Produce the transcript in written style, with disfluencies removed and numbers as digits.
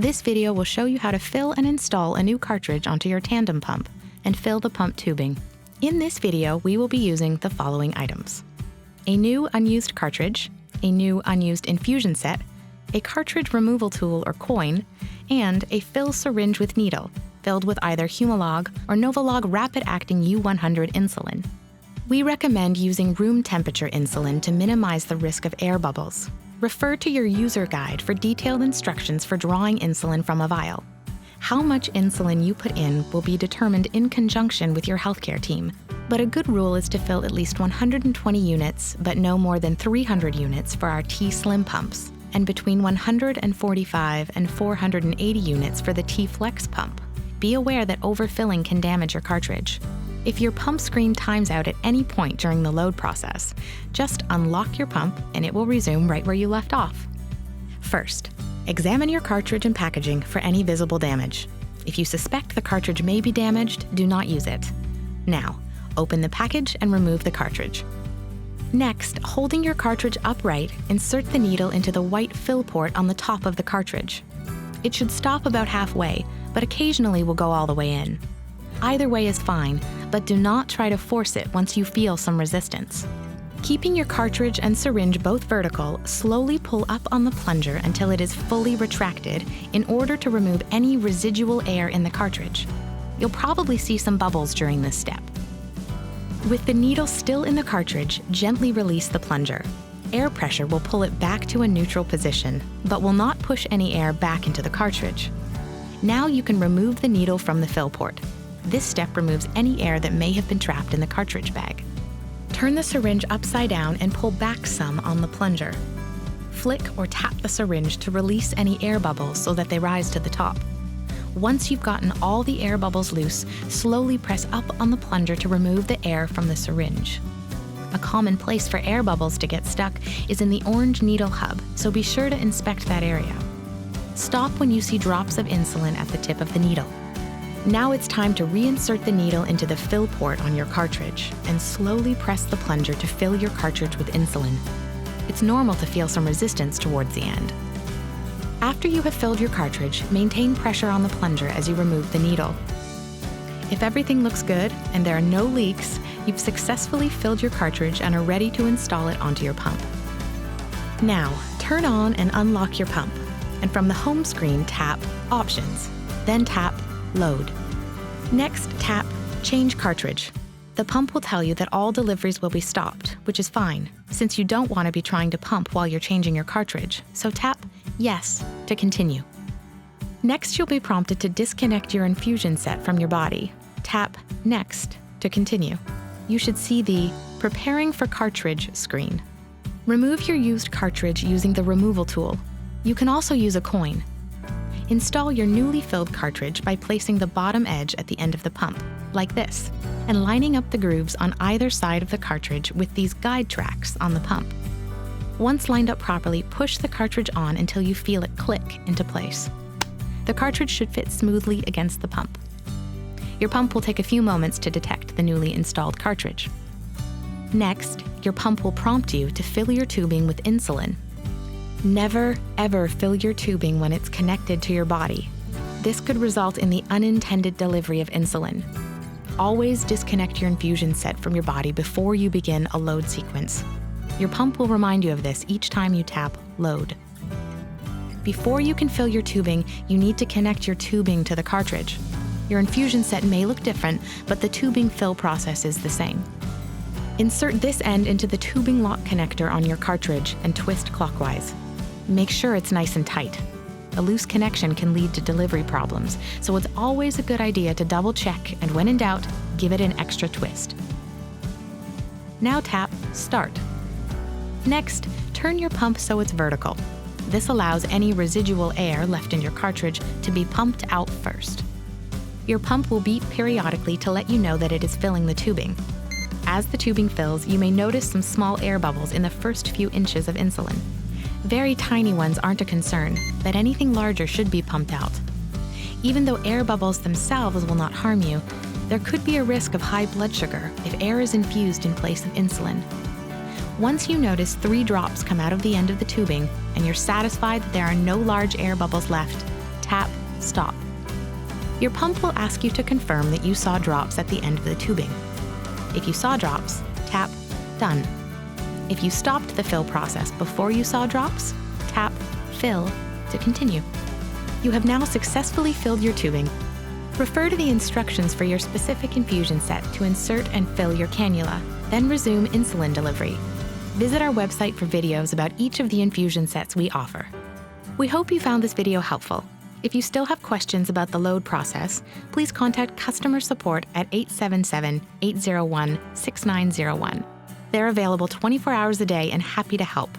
This video will show you how to fill and install a new cartridge onto your Tandem pump and fill the pump tubing. In this video, we will be using the following items: a new unused cartridge, a new unused infusion set, a cartridge removal tool or coin, and a fill syringe with needle, filled with either Humalog or Novolog rapid-acting U100 insulin. We recommend using room temperature insulin to minimize the risk of air bubbles. Refer to your user guide for detailed instructions for drawing insulin from a vial. How much insulin you put in will be determined in conjunction with your healthcare team, but a good rule is to fill at least 120 units, but no more than 300 units for our T-Slim pumps, and between 145 and 480 units for the T-Flex pump. Be aware that overfilling can damage your cartridge. If your pump screen times out at any point during the load process, just unlock your pump and it will resume right where you left off. First, examine your cartridge and packaging for any visible damage. If you suspect the cartridge may be damaged, do not use it. Now, open the package and remove the cartridge. Next, holding your cartridge upright, insert the needle into the white fill port on the top of the cartridge. It should stop about halfway, but occasionally will go all the way in. Either way is fine, but do not try to force it once you feel some resistance. Keeping your cartridge and syringe both vertical, slowly pull up on the plunger until it is fully retracted in order to remove any residual air in the cartridge. You'll probably see some bubbles during this step. With the needle still in the cartridge, gently release the plunger. Air pressure will pull it back to a neutral position, but will not push any air back into the cartridge. Now you can remove the needle from the fill port. This step removes any air that may have been trapped in the cartridge bag. Turn the syringe upside down and pull back some on the plunger. Flick or tap the syringe to release any air bubbles so that they rise to the top. Once you've gotten all the air bubbles loose, slowly press up on the plunger to remove the air from the syringe. A common place for air bubbles to get stuck is in the orange needle hub, so be sure to inspect that area. Stop when you see drops of insulin at the tip of the needle. Now it's time to reinsert the needle into the fill port on your cartridge and slowly press the plunger to fill your cartridge with insulin. It's normal to feel some resistance towards the end. After you have filled your cartridge, maintain pressure on the plunger as you remove the needle. If everything looks good and there are no leaks, you've successfully filled your cartridge and are ready to install it onto your pump. Now, turn on and unlock your pump, and from the home screen tap Options, then tap Load. Next, tap Change Cartridge. The pump will tell you that all deliveries will be stopped, which is fine, since you don't want to be trying to pump while you're changing your cartridge, so tap Yes to continue. Next, you'll be prompted to disconnect your infusion set from your body. Tap Next to continue. You should see the Preparing for Cartridge screen. Remove your used cartridge using the removal tool. You can also use a coin. Install your newly filled cartridge by placing the bottom edge at the end of the pump, like this, and lining up the grooves on either side of the cartridge with these guide tracks on the pump. Once lined up properly, push the cartridge on until you feel it click into place. The cartridge should fit smoothly against the pump. Your pump will take a few moments to detect the newly installed cartridge. Next, your pump will prompt you to fill your tubing with insulin. Never, ever fill your tubing when it's connected to your body. This could result in the unintended delivery of insulin. Always disconnect your infusion set from your body before you begin a load sequence. Your pump will remind you of this each time you tap Load. Before you can fill your tubing, you need to connect your tubing to the cartridge. Your infusion set may look different, but the tubing fill process is the same. Insert this end into the tubing lock connector on your cartridge and twist clockwise. Make sure it's nice and tight. A loose connection can lead to delivery problems, so it's always a good idea to double check and when in doubt, give it an extra twist. Now tap Start. Next, turn your pump so it's vertical. This allows any residual air left in your cartridge to be pumped out first. Your pump will beep periodically to let you know that it is filling the tubing. As the tubing fills, you may notice some small air bubbles in the first few inches of insulin. Very tiny ones aren't a concern, but anything larger should be pumped out. Even though air bubbles themselves will not harm you, there could be a risk of high blood sugar if air is infused in place of insulin. Once you notice 3 drops come out of the end of the tubing and you're satisfied that there are no large air bubbles left, tap Stop. Your pump will ask you to confirm that you saw drops at the end of the tubing. If you saw drops, tap Done. If you stopped the fill process before you saw drops, tap Fill to continue. You have now successfully filled your tubing. Refer to the instructions for your specific infusion set to insert and fill your cannula, then resume insulin delivery. Visit our website for videos about each of the infusion sets we offer. We hope you found this video helpful. If you still have questions about the load process, please contact customer support at 877-801-6901. They're available 24 hours a day and happy to help.